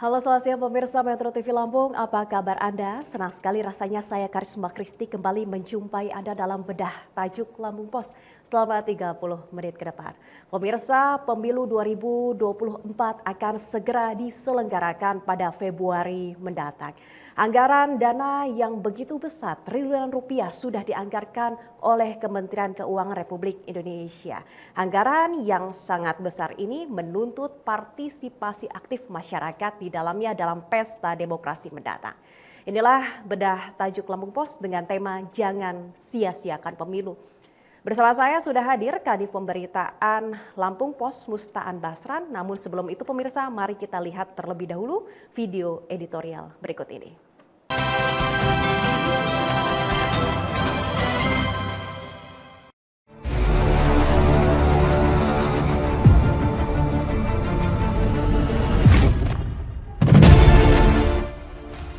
Halo selamat siang pemirsa Metro TV Lampung, apa kabar Anda? Senang sekali rasanya saya Karisma Kristi kembali menjumpai Anda dalam bedah tajuk Lampung Pos selama 30 menit ke depan. Pemirsa, pemilu 2024 akan segera diselenggarakan pada Februari mendatang. Anggaran dana yang begitu besar, triliunan rupiah sudah dianggarkan oleh Kementerian Keuangan Republik Indonesia. Anggaran yang sangat besar ini menuntut partisipasi aktif masyarakat di dalamnya dalam pesta demokrasi mendatang. Inilah bedah tajuk Lampung Pos dengan tema Jangan Sia-siakan Pemilu. Bersama saya sudah hadir Kadif Pemberitaan Lampung Pos Mustaan Basran. Namun sebelum itu pemirsa, mari kita lihat terlebih dahulu video editorial berikut ini.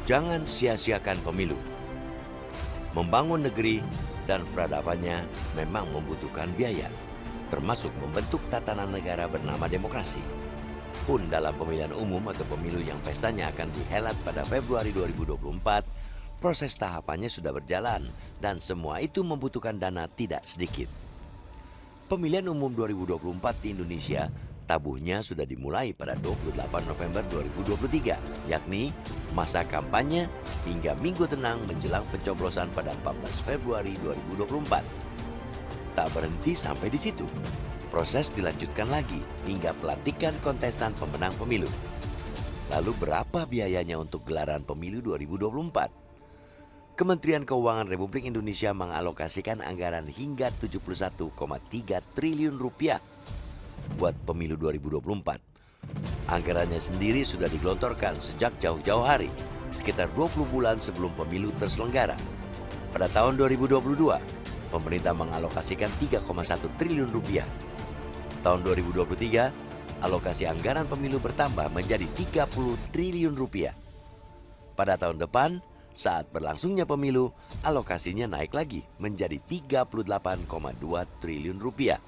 Jangan sia-siakan pemilu. Membangun negeri dan peradabannya memang membutuhkan biaya, termasuk membentuk tatanan negara bernama demokrasi. Pun dalam pemilihan umum atau pemilu yang pestanya akan dihelat pada Februari 2024, proses tahapannya sudah berjalan dan semua itu membutuhkan dana tidak sedikit. Pemilihan umum 2024 di Indonesia tabuhnya sudah dimulai pada 28 November 2023, yakni masa kampanye hingga minggu tenang menjelang pencoblosan pada 14 Februari 2024. Tak berhenti sampai di situ. Proses dilanjutkan lagi hingga pelantikan kontestan pemenang pemilu. Lalu berapa biayanya untuk gelaran pemilu 2024? Kementerian Keuangan Republik Indonesia mengalokasikan anggaran hingga 71,3 triliun rupiah buat pemilu 2024. Anggarannya sendiri sudah digelontorkan sejak jauh-jauh hari, sekitar 20 bulan sebelum pemilu terselenggara. Pada tahun 2022, pemerintah mengalokasikan 3,1 triliun rupiah. Tahun 2023, alokasi anggaran pemilu bertambah menjadi 30 triliun rupiah. Pada tahun depan, saat berlangsungnya pemilu, alokasinya naik lagi menjadi 38,2 triliun rupiah.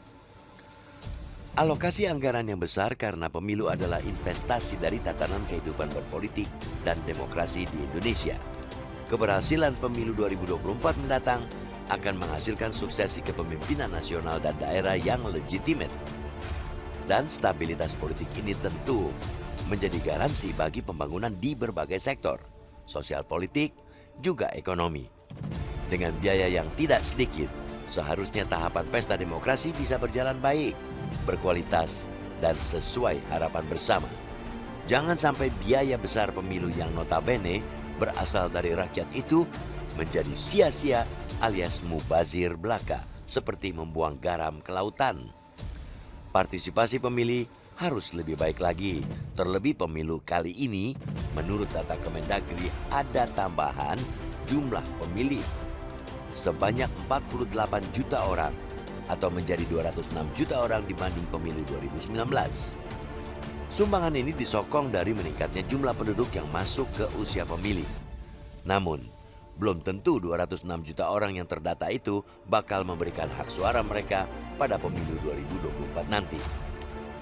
Alokasi anggaran yang besar karena pemilu adalah investasi dari tatanan kehidupan berpolitik dan demokrasi di Indonesia. Keberhasilan pemilu 2024 mendatang akan menghasilkan suksesi kepemimpinan nasional dan daerah yang legitimate. Dan stabilitas politik ini tentu menjadi garansi bagi pembangunan di berbagai sektor, sosial politik, juga ekonomi. Dengan biaya yang tidak sedikit, seharusnya tahapan pesta demokrasi bisa berjalan baik, berkualitas, dan sesuai harapan bersama. Jangan sampai biaya besar pemilu yang notabene berasal dari rakyat itu menjadi sia-sia alias mubazir belaka, seperti membuang garam ke lautan. Partisipasi pemilih harus lebih baik lagi. Terlebih pemilu kali ini, menurut data Kemendagri ada tambahan jumlah pemilih sebanyak 48 juta orang atau menjadi 206 juta orang dibanding pemilu 2019. Sumbangan ini disokong dari meningkatnya jumlah penduduk yang masuk ke usia pemilih. Namun, belum tentu 206 juta orang yang terdata itu bakal memberikan hak suara mereka pada pemilu 2024 nanti.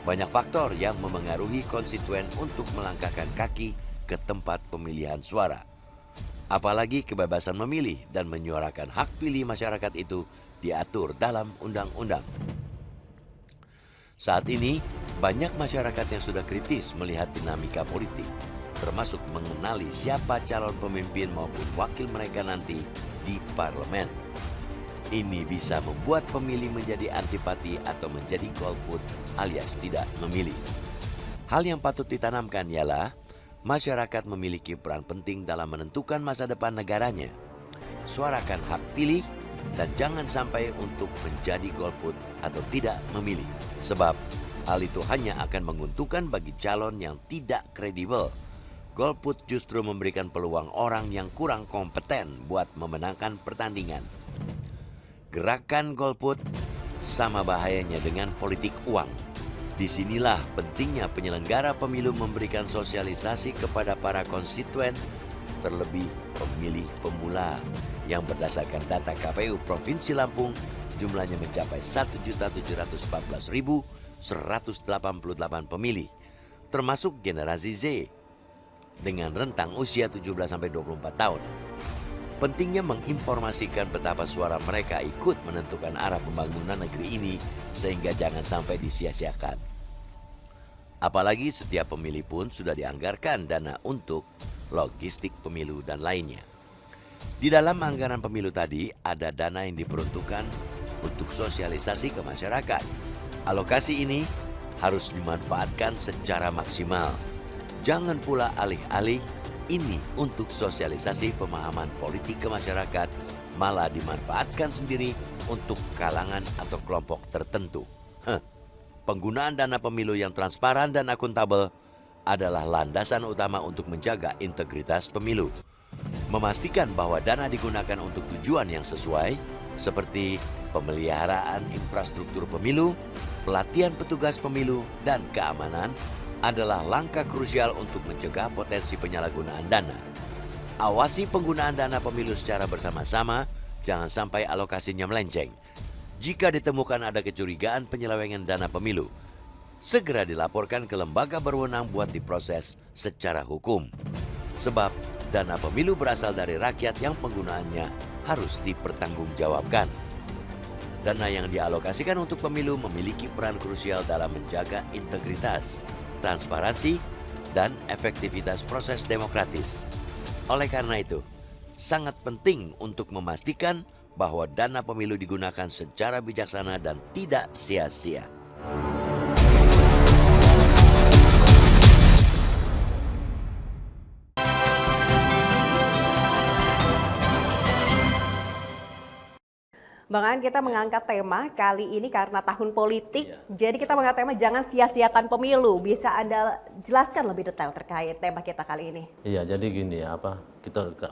Banyak faktor yang memengaruhi konstituen untuk melangkahkan kaki ke tempat pemilihan suara. Apalagi kebebasan memilih dan menyuarakan hak pilih masyarakat itu diatur dalam undang-undang. Saat ini, banyak masyarakat yang sudah kritis melihat dinamika politik, termasuk mengenali siapa calon pemimpin maupun wakil mereka nanti di parlemen. Ini bisa membuat pemilih menjadi antipati atau menjadi golput alias tidak memilih. Hal yang patut ditanamkan ialah masyarakat memiliki peran penting dalam menentukan masa depan negaranya. Suarakan hak pilih dan jangan sampai untuk menjadi golput atau tidak memilih. Sebab hal itu hanya akan menguntungkan bagi calon yang tidak kredibel. Golput justru memberikan peluang orang yang kurang kompeten buat memenangkan pertandingan. Gerakan golput sama bahayanya dengan politik uang. Disinilah pentingnya penyelenggara pemilu memberikan sosialisasi kepada para konstituen, terlebih pemilih pemula yang berdasarkan data KPU Provinsi Lampung jumlahnya mencapai 1.714.188 pemilih, termasuk generasi Z. dengan rentang usia 17-24 tahun. Pentingnya menginformasikan betapa suara mereka ikut menentukan arah pembangunan negeri ini sehingga jangan sampai disia-siakan. Apalagi setiap pemilih pun sudah dianggarkan dana untuk logistik pemilu dan lainnya. Di dalam anggaran pemilu tadi ada dana yang diperuntukkan untuk sosialisasi ke masyarakat. Alokasi ini harus dimanfaatkan secara maksimal. Jangan pula alih-alih ini untuk sosialisasi pemahaman politik ke masyarakat, malah dimanfaatkan sendiri untuk kalangan atau kelompok tertentu. Penggunaan dana pemilu yang transparan dan akuntabel adalah landasan utama untuk menjaga integritas pemilu. Memastikan bahwa dana digunakan untuk tujuan yang sesuai, seperti pemeliharaan infrastruktur pemilu, pelatihan petugas pemilu, dan keamanan, adalah langkah krusial untuk mencegah potensi penyalahgunaan dana. Awasi penggunaan dana pemilu secara bersama-sama, jangan sampai alokasinya melenceng. Jika ditemukan ada kecurigaan penyelewengan dana pemilu, segera dilaporkan ke lembaga berwenang buat diproses secara hukum. Sebab dana pemilu berasal dari rakyat yang penggunaannya harus dipertanggungjawabkan. Dana yang dialokasikan untuk pemilu memiliki peran krusial dalam menjaga integritas, transparansi, dan efektivitas proses demokratis. Oleh karena itu, sangat penting untuk memastikan bahwa dana pemilu digunakan secara bijaksana dan tidak sia-sia. Bang Aan, kita mengangkat tema kali ini karena tahun politik, Iya. jadi kita mengangkat tema jangan sia-siakan pemilu. Bisa Anda jelaskan lebih detail terkait tema kita kali ini? Iya, jadi gini ya,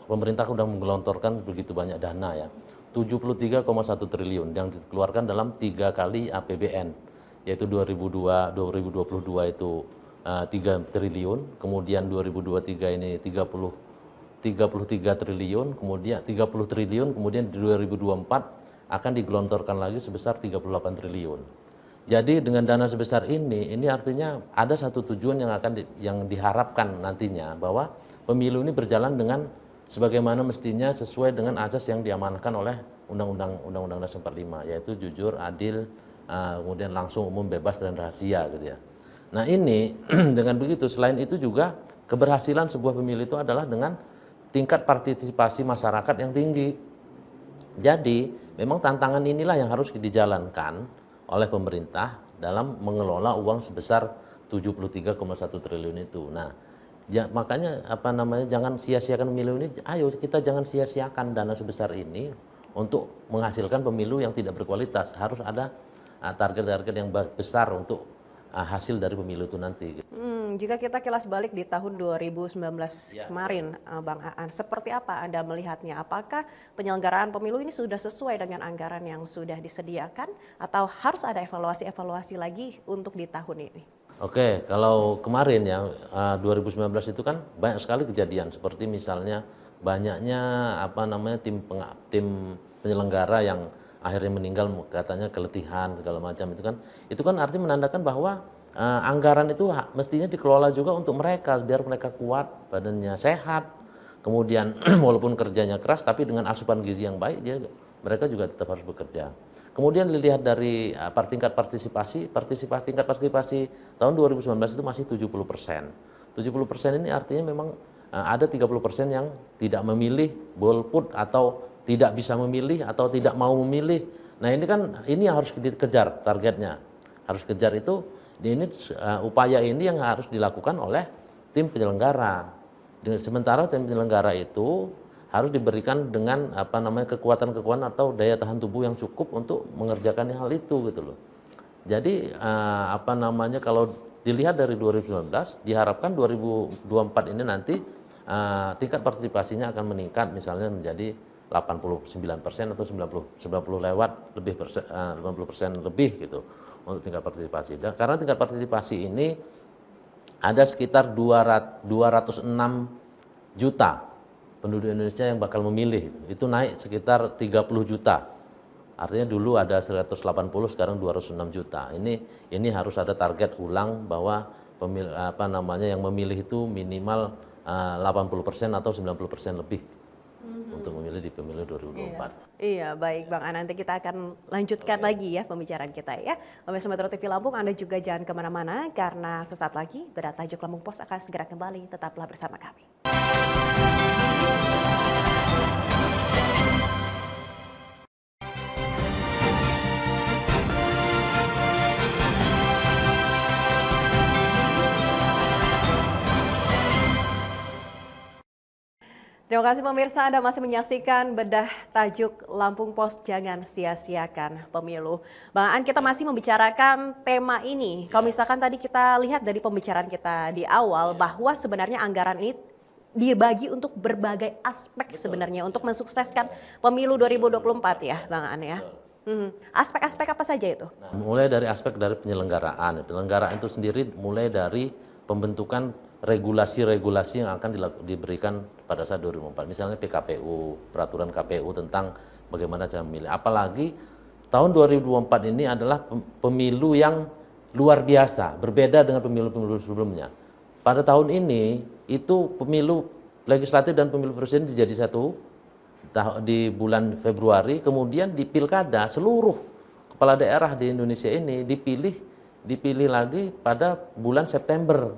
pemerintah sudah menggelontorkan begitu banyak dana ya. 73,1 triliun yang dikeluarkan dalam 3 kali APBN, yaitu 2022 itu 3 triliun, kemudian 2023 ini 33 triliun, kemudian 30 triliun, kemudian di 2024 akan digelontorkan lagi sebesar 38 triliun. Jadi dengan dana sebesar ini artinya ada satu tujuan yang diharapkan nantinya, bahwa pemilu ini berjalan dengan sebagaimana mestinya sesuai dengan azas yang diamanahkan oleh Undang-Undang Dasar 45, yaitu jujur, adil, kemudian langsung, umum, bebas, dan rahasia gitu ya. Nah ini dengan begitu, selain itu juga keberhasilan sebuah pemilu itu adalah dengan tingkat partisipasi masyarakat yang tinggi. Jadi memang tantangan inilah yang harus dijalankan oleh pemerintah dalam mengelola uang sebesar 73,1 triliun itu. Nah, makanya jangan sia-siakan pemilu ini. Ayo kita jangan sia-siakan dana sebesar ini untuk menghasilkan pemilu yang tidak berkualitas. Harus ada target-target yang besar untuk hasil dari pemilu itu nanti. Jika kita kilas balik di tahun 2019 kemarin, Bang Aan, seperti apa Anda melihatnya? Apakah penyelenggaraan pemilu ini sudah sesuai dengan anggaran yang sudah disediakan atau harus ada evaluasi-evaluasi lagi untuk di tahun ini? Oke, kalau kemarin ya 2019 itu kan banyak sekali kejadian, seperti misalnya banyaknya tim penyelenggara yang akhirnya meninggal, katanya keletihan segala macam, itu kan artinya menandakan bahwa anggaran itu mestinya dikelola juga untuk mereka, biar mereka kuat, badannya sehat, kemudian walaupun kerjanya keras tapi dengan asupan gizi yang baik, mereka juga tetap harus bekerja. Kemudian dilihat dari tingkat partisipasi tahun 2019 itu masih 70%. 70% ini artinya memang ada 30% yang tidak memilih, golput, atau tidak bisa memilih atau tidak mau memilih. Nah ini yang harus dikejar targetnya. Harus kejar itu, upaya ini yang harus dilakukan oleh tim penyelenggara. Sementara tim penyelenggara itu harus diberikan dengan kekuatan-kekuatan atau daya tahan tubuh yang cukup untuk mengerjakan hal itu gitu loh. Jadi kalau dilihat dari 2019, diharapkan 2024 ini nanti tingkat partisipasinya akan meningkat, misalnya menjadi 89% atau 90 lewat lebih 50% lebih gitu untuk tingkat partisipasi. Karena tingkat partisipasi ini ada sekitar 206 juta penduduk Indonesia yang bakal memilih. Itu naik sekitar 30 juta. Artinya dulu ada 180, sekarang 206 juta. Ini harus ada target ulang bahwa yang memilih itu minimal 80% atau 90% lebih untuk memilih di pemilu 2024. Iya, baik Bang An. Nanti kita akan lanjutkan lagi ya pembicaraan kita ya. Pemirsa Metro TV Lampung, Anda juga jangan kemana-mana karena sesaat lagi Bedah Tajuk Lampung Pos akan segera kembali. Tetaplah bersama kami. Terima kasih pemirsa, Anda masih menyaksikan Bedah Tajuk Lampung Pos, jangan sia-siakan pemilu. Bang Aan, kita masih membicarakan tema ini. Kalau misalkan tadi kita lihat dari pembicaraan kita di awal bahwa sebenarnya anggaran ini dibagi untuk berbagai aspek sebenarnya untuk mensukseskan pemilu 2024 ya Bang Aan ya. Aspek-aspek apa saja itu? Nah, mulai dari aspek dari penyelenggaraan. Penyelenggaraan itu sendiri mulai dari pembentukan regulasi-regulasi yang akan diberikan pada saat 2024. Misalnya PKPU, peraturan KPU tentang bagaimana cara memilih. Apalagi tahun 2024 ini adalah pemilu yang luar biasa, berbeda dengan pemilu-pemilu sebelumnya. Pada tahun ini itu pemilu legislatif dan pemilu presiden jadi satu di bulan Februari, kemudian di pilkada seluruh kepala daerah di Indonesia ini dipilih lagi pada bulan September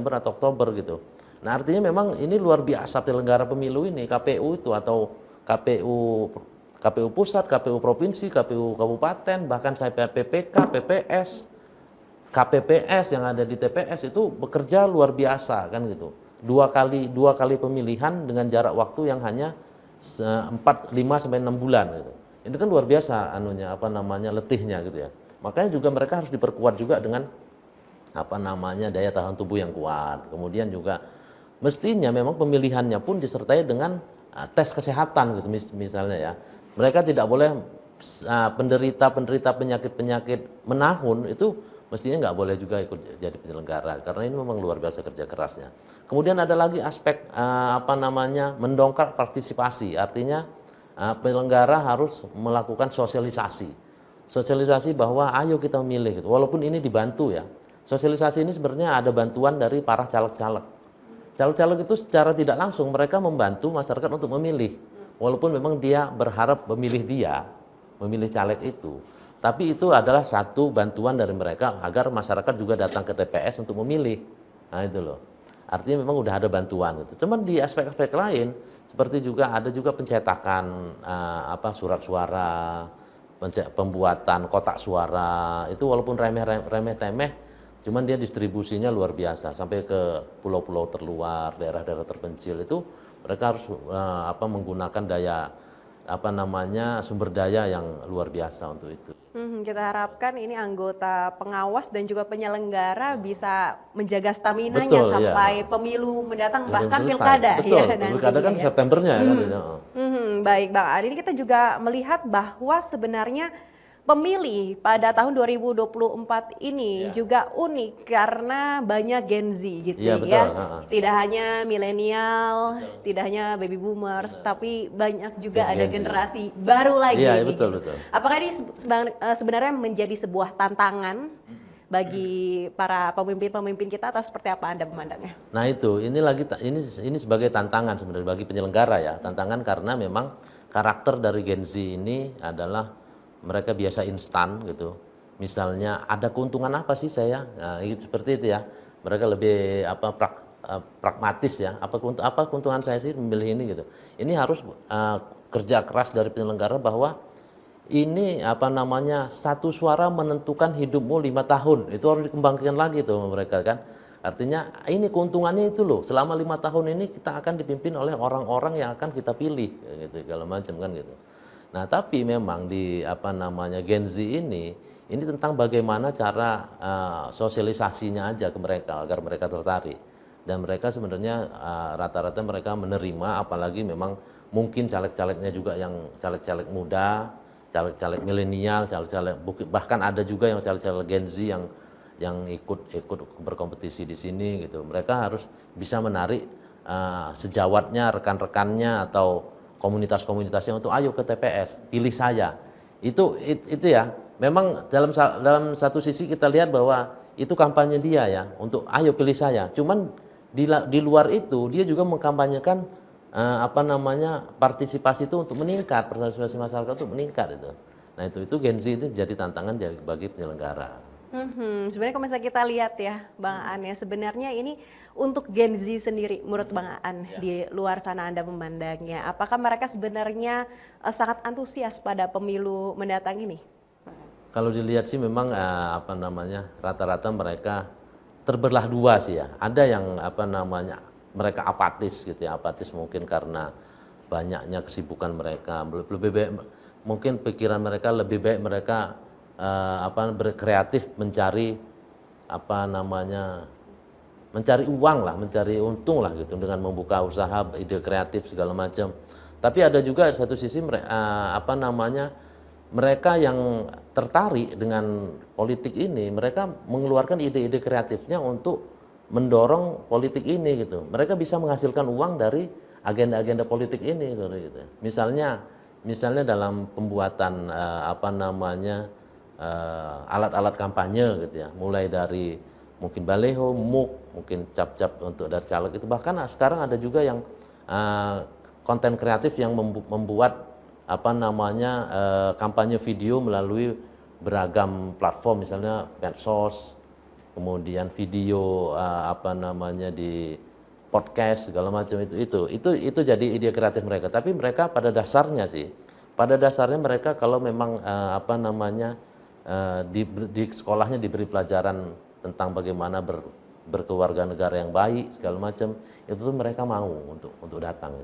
atau Oktober gitu. Nah artinya memang ini luar biasa penyelenggara pemilu ini, KPU itu atau KPU pusat, KPU provinsi, KPU kabupaten, bahkan sampai PPK, PPS, KPPS yang ada di TPS itu bekerja luar biasa kan gitu. Dua kali pemilihan dengan jarak waktu yang hanya 5 sampai 6 bulan gitu. Ini kan luar biasa letihnya gitu ya. Makanya juga mereka harus diperkuat juga dengan daya tahan tubuh yang kuat. Kemudian juga mestinya memang pemilihannya pun disertai dengan tes kesehatan gitu misalnya ya. Mereka tidak boleh penderita penyakit menahun itu mestinya nggak boleh juga ikut jadi penyelenggara karena ini memang luar biasa kerja kerasnya. Kemudian ada lagi aspek mendongkrak partisipasi. Artinya penyelenggara harus melakukan sosialisasi bahwa ayo kita memilih gitu. Walaupun ini dibantu ya. Sosialisasi ini sebenarnya ada bantuan dari para caleg-caleg. Caleg-caleg itu secara tidak langsung mereka membantu masyarakat untuk memilih. Walaupun memang dia berharap memilih caleg itu. Tapi itu adalah satu bantuan dari mereka agar masyarakat juga datang ke TPS untuk memilih. Nah itu loh. Artinya memang udah ada bantuan gitu. Cuman di aspek-aspek lain seperti juga ada juga pencetakan surat suara, pembuatan kotak suara itu walaupun remeh-temeh, cuman dia distribusinya luar biasa sampai ke pulau-pulau terluar, daerah-daerah terpencil itu mereka harus menggunakan sumber daya yang luar biasa untuk itu. Kita harapkan ini anggota pengawas dan juga penyelenggara bisa menjaga staminanya sampai pemilu mendatang bahkan pilkada. Betul, pilkada kan Septembernya kan. Baik Bang Adi, ini kita juga melihat bahwa sebenarnya pemilih pada tahun 2024 ini juga unik karena banyak Gen Z gitu ya. Tidak hanya milenial, tidak hanya baby boomers, tapi banyak juga ada generasi baru lagi. Iya, betul. Apakah ini sebenarnya menjadi sebuah tantangan bagi para pemimpin kita atau seperti apa Anda memandangnya? Nah itu, ini sebagai tantangan sebenarnya bagi penyelenggara ya. Tantangan karena memang karakter dari Gen Z ini adalah mereka biasa instan gitu. Misalnya ada keuntungan apa sih saya? Nah, seperti itu ya. Mereka lebih pragmatis ya. Apa keuntungan saya sih memilih ini gitu. Ini harus kerja keras dari penyelenggara bahwa ini satu suara menentukan hidupmu 5 tahun. Itu harus dikembangkan lagi tuh mereka kan. Artinya ini keuntungannya itu loh. Selama 5 tahun ini kita akan dipimpin oleh orang-orang yang akan kita pilih gitu segala macam kan gitu. Nah, tapi memang di Gen Z ini tentang bagaimana cara sosialisasinya aja ke mereka agar mereka tertarik. Dan mereka sebenarnya rata-rata mereka menerima, apalagi memang mungkin caleg-calegnya juga yang caleg-caleg muda, caleg-caleg milenial, caleg-caleg bahkan ada juga yang caleg-caleg Gen Z yang ikut berkompetisi di sini gitu. Mereka harus bisa menarik sejawatnya, rekan-rekannya atau komunitas-komunitasnya untuk ayo ke TPS, pilih saya. Itu ya. Memang dalam satu sisi kita lihat bahwa itu kampanye dia ya untuk ayo pilih saya. Cuman di luar itu dia juga mengkampanyekan partisipasi itu untuk meningkat, partisipasi masyarakat untuk meningkat itu. Nah itu Gen Z itu jadi tantangan bagi penyelenggara. Sebenarnya kalau misalnya kita lihat ya Bang Aan ya, sebenarnya ini untuk Gen Z sendiri menurut Bang Aan di luar sana Anda memandangnya, apakah mereka sebenarnya sangat antusias pada pemilu mendatang ini? Kalau dilihat sih memang rata-rata mereka terbelah dua sih ya. Ada yang mereka apatis gitu ya, apatis mungkin karena banyaknya kesibukan mereka, lebih baik mungkin pikiran mereka lebih baik mereka berkreatif mencari mencari uang lah, mencari untung lah gitu dengan membuka usaha, ide kreatif segala macam. Tapi ada juga satu sisi mereka yang tertarik dengan politik ini, mereka mengeluarkan ide-ide kreatifnya untuk mendorong politik ini gitu. Mereka bisa menghasilkan uang dari agenda-agenda politik ini gitu. Misalnya dalam pembuatan alat-alat kampanye gitu ya, mulai dari mungkin baleho, MUK, mungkin cap-cap untuk dari caleg itu, bahkan sekarang ada juga yang konten kreatif yang membuat kampanye video melalui beragam platform, misalnya medsos, kemudian video di podcast segala macam itu jadi ide kreatif mereka. Tapi mereka pada dasarnya mereka kalau memang di sekolahnya diberi pelajaran tentang bagaimana berkeluarga negara yang baik segala macam, itu tuh mereka mau untuk datang.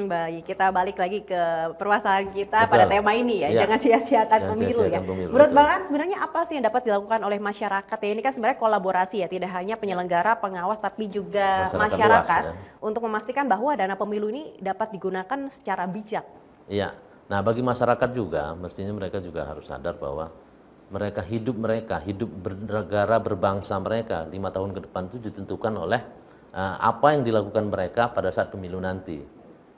Baik, kita balik lagi ke permasalahan kita. Betul. Pada tema ini ya, jangan sia-siakan pemilu ya. Menurut betul. Bang Aan sebenarnya apa sih yang dapat dilakukan oleh masyarakat ya? Ini kan sebenarnya kolaborasi ya, tidak hanya penyelenggara, pengawas, tapi juga masyarakat luas, ya, untuk memastikan bahwa dana pemilu ini dapat digunakan secara bijak. Iya, nah bagi masyarakat juga, mestinya mereka juga harus sadar bahwa hidup bernegara, berbangsa mereka 5 tahun ke depan itu ditentukan oleh apa yang dilakukan mereka pada saat pemilu nanti.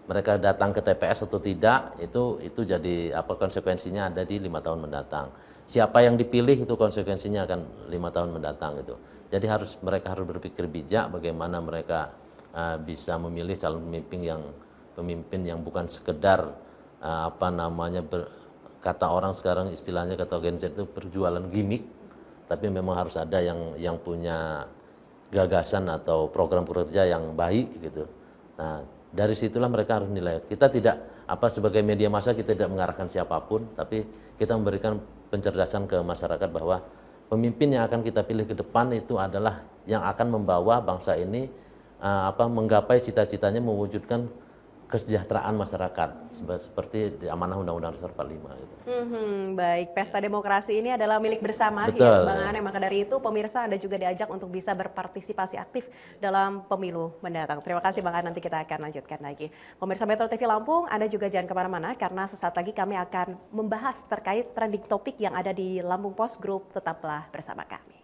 Mereka datang ke TPS atau tidak, itu jadi konsekuensinya ada di 5 tahun mendatang. Siapa yang dipilih itu konsekuensinya akan 5 tahun mendatang gitu. Jadi mereka harus berpikir bijak bagaimana mereka bisa memilih calon pemimpin yang bukan sekedar kata orang sekarang istilahnya kata Gen Z itu berjualan gimmick, tapi memang harus ada yang punya gagasan atau program kerja yang baik gitu. Nah, dari situlah mereka harus nilai. Kita tidak sebagai media massa kita tidak mengarahkan siapapun, tapi kita memberikan pencerdasan ke masyarakat bahwa pemimpin yang akan kita pilih ke depan itu adalah yang akan membawa bangsa ini menggapai cita-citanya mewujudkan kesejahteraan masyarakat seperti di amanah Undang-Undang Dasar 45 gitu. Baik, pesta demokrasi ini adalah milik bersama Betul, ya Bang Aan. Maka dari itu pemirsa Anda juga diajak untuk bisa berpartisipasi aktif dalam pemilu mendatang. Terima kasih Bang Aan, nanti kita akan lanjutkan lagi. Pemirsa Metro TV Lampung, Anda juga jangan kemana-mana karena sesaat lagi kami akan membahas terkait trending topik yang ada di Lampung Post Group. Tetaplah bersama kami.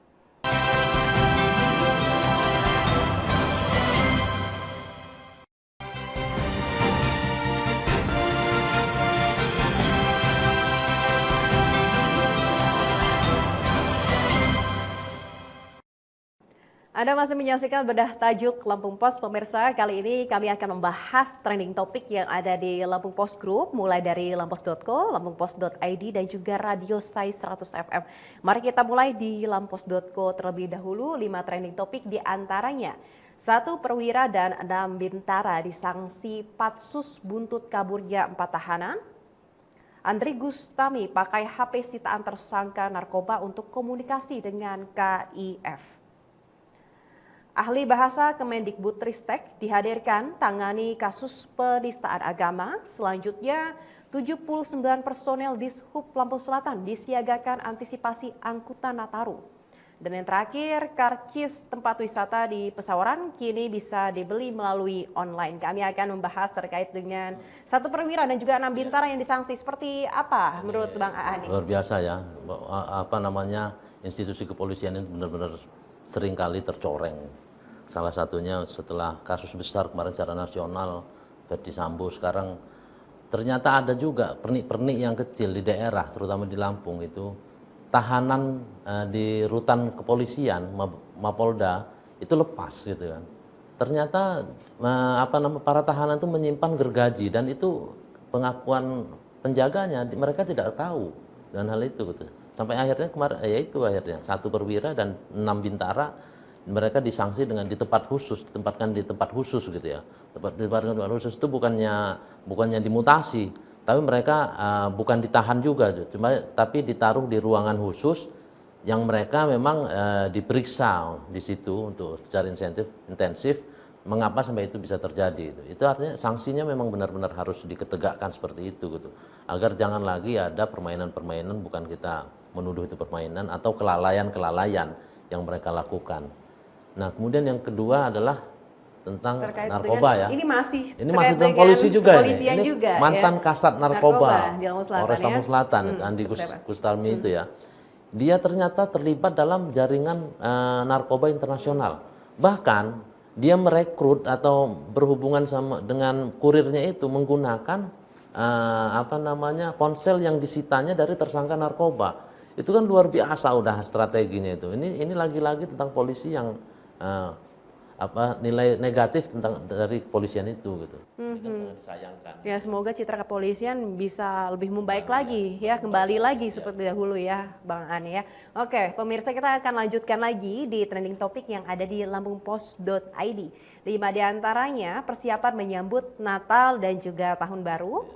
Anda masih menyaksikan bedah tajuk Lampung Post, pemirsa. Kali ini kami akan membahas trending topik yang ada di Lampung Post Group, mulai dari lampos.co, lampungpost.id, dan juga Radio Sai 100 FM. Mari kita mulai di lampos.co terlebih dahulu. 5 trending topik di antaranya. 1 perwira dan 6 bintara disangsi Patsus buntut kaburnya 4 tahanan. Andri Gustami pakai HP sitaan tersangka narkoba untuk komunikasi dengan KIF. Ahli bahasa Kemendikbudristek dihadirkan tangani kasus penistaan agama. Selanjutnya, 79 personel Dishub Lampung Selatan disiagakan antisipasi angkutan Nataru. Dan yang terakhir, karcis tempat wisata di Pesawaran kini bisa dibeli melalui online. Kami akan membahas terkait dengan 1 perwira dan juga 6 bintara yang disangsi. Seperti apa menurut Bang Aan? Luar biasa ya, institusi kepolisian ini benar-benar seringkali tercoreng. Salah satunya setelah kasus besar kemarin secara nasional, Verdi Sambo, sekarang ternyata ada juga pernik-pernik yang kecil di daerah, terutama di Lampung itu, tahanan di rutan kepolisian, Mapolda, itu lepas gitu kan. ternyata para tahanan itu menyimpan gergaji dan itu pengakuan penjaganya mereka tidak tahu dan hal itu gitu. Sampai akhirnya kemarin ya itu akhirnya 1 perwira dan 6 bintara mereka disanksi dengan ditempatkan di tempat khusus gitu ya. Ditempatkan di tempat khusus itu bukannya dimutasi, tapi mereka bukan ditahan juga, tapi ditaruh di ruangan khusus yang mereka memang diperiksa di situ untuk secara intensif mengapa sampai itu bisa terjadi. Itu artinya sanksinya memang benar-benar harus diketegakkan seperti itu gitu. Agar jangan lagi ada permainan-permainan, bukan kita menuduh itu permainan atau kelalaian-kelalaian yang mereka lakukan. Nah, kemudian yang kedua adalah tentang terkait narkoba dengan, ya. Ini masih tentang polisi juga kepolisian ini juga, mantan kasat narkoba di Lampung Selatan, Polres Lampung Selatan, Andi Gustarmi itu ya. Dia ternyata terlibat dalam jaringan narkoba internasional. Bahkan dia merekrut atau berhubungan dengan kurirnya itu menggunakan ponsel yang disitanya dari tersangka narkoba. Itu kan luar biasa udah strateginya itu. Ini lagi-lagi tentang polisi yang nilai negatif dari kepolisian itu gitu. Itu disayangkan. Ya, semoga citra kepolisian bisa lebih membaik lagi ya, kembali lagi seperti dahulu ya Bang Ani ya. Oke, pemirsa, kita akan lanjutkan lagi di trending topik yang ada di lampungpost.id. 5 diantaranya persiapan menyambut Natal dan juga Tahun Baru.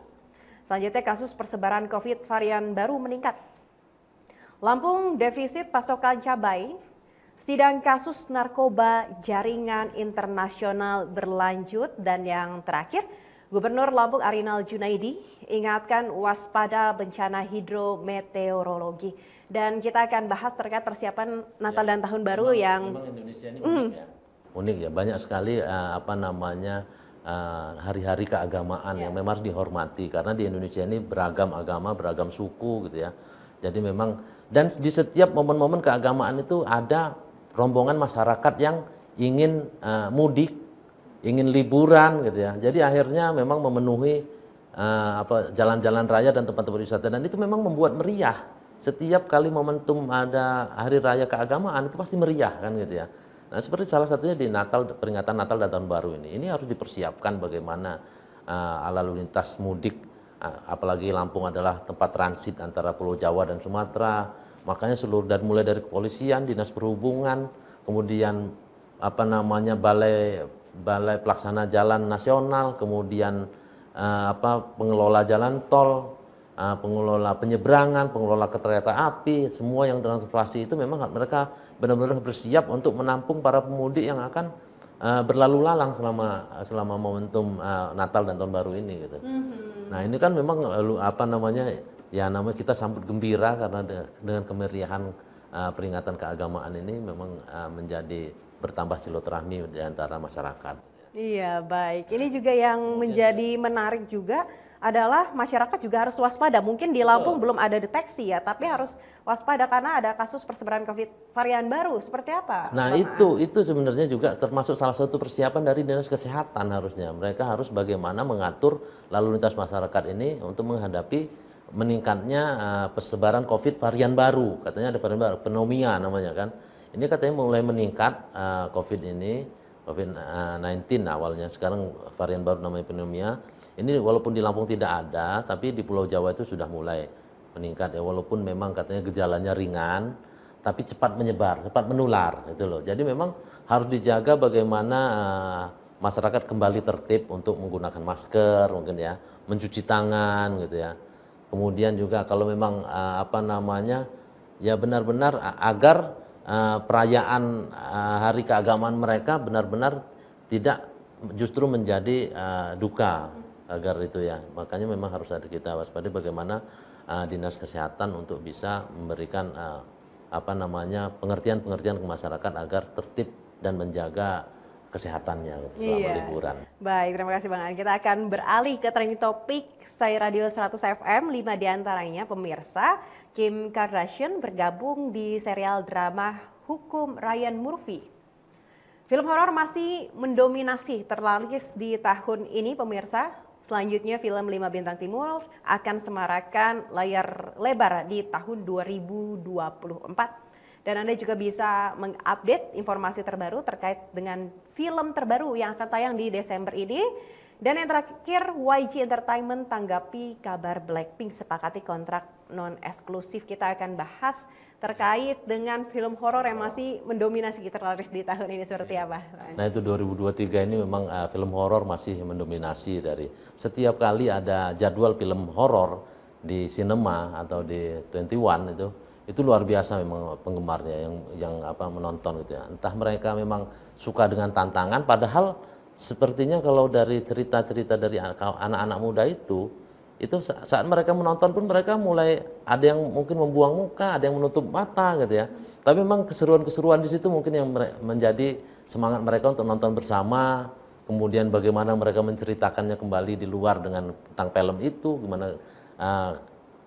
Selanjutnya, kasus persebaran COVID varian baru meningkat. Lampung defisit pasokan cabai. Sidang kasus narkoba jaringan internasional berlanjut, dan yang terakhir, Gubernur Lampung Arinal Junaidi ingatkan waspada bencana hidrometeorologi. Dan kita akan bahas terkait persiapan Natal dan Tahun Baru yang memang Indonesia ini unik ya. Unik ya, banyak sekali hari-hari keagamaan yang memang harus dihormati karena di Indonesia ini beragam agama, beragam suku gitu ya. Jadi memang dan di setiap momen-momen keagamaan itu ada rombongan masyarakat yang ingin mudik, ingin liburan gitu ya. Jadi akhirnya memang memenuhi jalan-jalan raya dan tempat-tempat wisata, dan itu memang membuat meriah. Setiap kali momentum ada hari raya keagamaan itu pasti meriah kan gitu ya. Nah, seperti salah satunya di Natal, peringatan Natal dan Tahun Baru ini. Ini harus dipersiapkan bagaimana lalu lintas mudik, apalagi Lampung adalah tempat transit antara Pulau Jawa dan Sumatera. Makanya mulai dari kepolisian, dinas perhubungan, kemudian balai pelaksana jalan nasional, kemudian pengelola jalan tol, pengelola penyeberangan, pengelola kereta api, semua yang transportasi itu memang mereka benar-benar bersiap untuk menampung para pemudik yang akan berlalu lalang selama momentum Natal dan Tahun Baru ini gitu. Nah, ini kan memang namanya kita sambut gembira karena dengan kemeriahan peringatan keagamaan ini memang menjadi bertambah silaturahmi di antara masyarakat. Iya, baik. Ini juga yang menjadi menarik juga adalah masyarakat juga harus waspada. Mungkin di Lampung belum ada deteksi ya, tapi harus waspada karena ada kasus persebaran COVID varian baru. Seperti apa? Nah, itu sebenarnya juga termasuk salah satu persiapan dari Dinas Kesehatan harusnya. Mereka harus bagaimana mengatur lalu lintas masyarakat ini untuk menghadapi meningkatnya persebaran COVID varian baru. Katanya ada varian baru, pneumonia namanya kan. Ini katanya mulai meningkat COVID ini, COVID-19 awalnya. Sekarang varian baru namanya pneumonia. Ini walaupun di Lampung tidak ada, tapi di Pulau Jawa itu sudah mulai meningkat ya. Walaupun memang katanya gejalanya ringan, tapi cepat menyebar, cepat menular gitu loh. Jadi memang harus dijaga bagaimana masyarakat kembali tertib untuk menggunakan masker mungkin ya, mencuci tangan gitu ya. Kemudian juga kalau memang ya benar-benar agar perayaan hari keagamaan mereka benar-benar tidak justru menjadi duka agar itu ya. Makanya memang harus ada kita waspada bagaimana Dinas Kesehatan untuk bisa memberikan pengertian-pengertian ke masyarakat agar tertib dan menjaga kesehatannya selama liburan. Baik, terima kasih Bang An. Kita akan beralih ke trending topik Sai Radio 100 FM. 5 diantaranya pemirsa, Kim Kardashian bergabung di serial drama Hukum Ryan Murphy. Film horor masih mendominasi terlaris di tahun ini pemirsa. Selanjutnya film 5 Bintang Timur akan semarakan layar lebar di tahun 2024. Dan Anda juga bisa mengupdate informasi terbaru terkait dengan film terbaru yang akan tayang di Desember ini. Dan yang terakhir, YG Entertainment tanggapi kabar Blackpink sepakati kontrak non-eksklusif. Kita akan bahas terkait dengan film horor yang masih mendominasi Giterlaris di tahun ini seperti apa? Nah itu 2023 ini memang film horor masih mendominasi dari setiap kali ada jadwal film horor di sinema atau di 21 itu luar biasa memang penggemarnya yang menonton gitu ya. Entah mereka memang suka dengan tantangan, padahal sepertinya kalau dari cerita-cerita dari anak-anak muda itu saat mereka menonton pun mereka mulai ada yang mungkin membuang muka, ada yang menutup mata gitu ya. Tapi memang keseruan-keseruan di situ mungkin yang menjadi semangat mereka untuk nonton bersama. Kemudian bagaimana mereka menceritakannya kembali di luar tentang film itu, gimana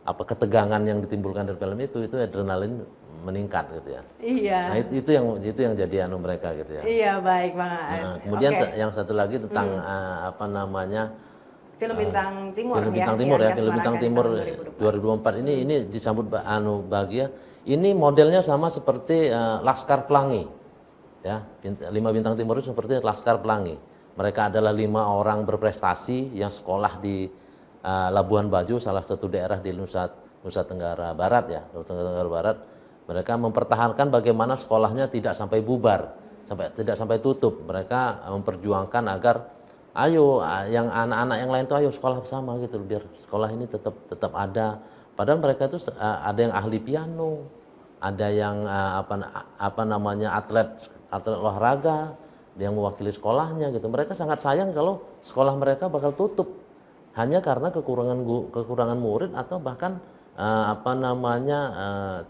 ketegangan yang ditimbulkan dari film itu adrenalin meningkat gitu ya. Iya. Nah itu yang jadi mereka gitu ya. Iya, baik Bang Aan. Nah, kemudian Oke. yang satu lagi tentang Film Bintang Timur film Bintang ya, Timur yang ya, film Bintang diselenggarakan Timur tahun 2024. ini disambut bahagia. Ini modelnya sama seperti Laskar Pelangi. Ya, 5 Bintang Timur itu seperti Laskar Pelangi. Mereka adalah 5 orang berprestasi yang sekolah di Labuan Bajo, salah satu daerah di Nusa Tenggara Barat ya, Nusa Tenggara Barat. Mereka mempertahankan bagaimana sekolahnya tidak sampai bubar, tidak sampai tutup. Mereka memperjuangkan agar ayo yang anak-anak yang lain tuh ayo sekolah bersama gitu biar sekolah ini tetap ada. Padahal mereka itu ada yang ahli piano, ada yang atlet olahraga yang mewakili sekolahnya gitu. Mereka sangat sayang kalau sekolah mereka bakal tutup hanya karena kekurangan murid atau bahkan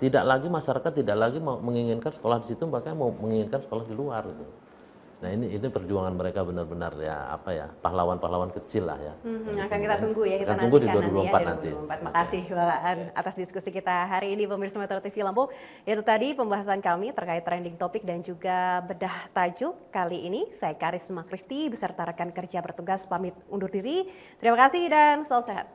tidak lagi masyarakat tidak lagi menginginkan sekolah di situ, bahkan mau menginginkan sekolah di luar gitu. Nah ini perjuangan mereka benar-benar pahlawan-pahlawan kecil lah ya. Akan kita tunggu ya, kita tunggu di nantikan 2024 nanti. 2024. Makasih Bang Aan atas diskusi kita hari ini pemirsa Metro TV Lampung. Itu tadi pembahasan kami terkait trending topik dan juga bedah tajuk. Kali ini saya Karisma Kristi beserta rekan kerja bertugas pamit undur diri. Terima kasih dan salam sehat.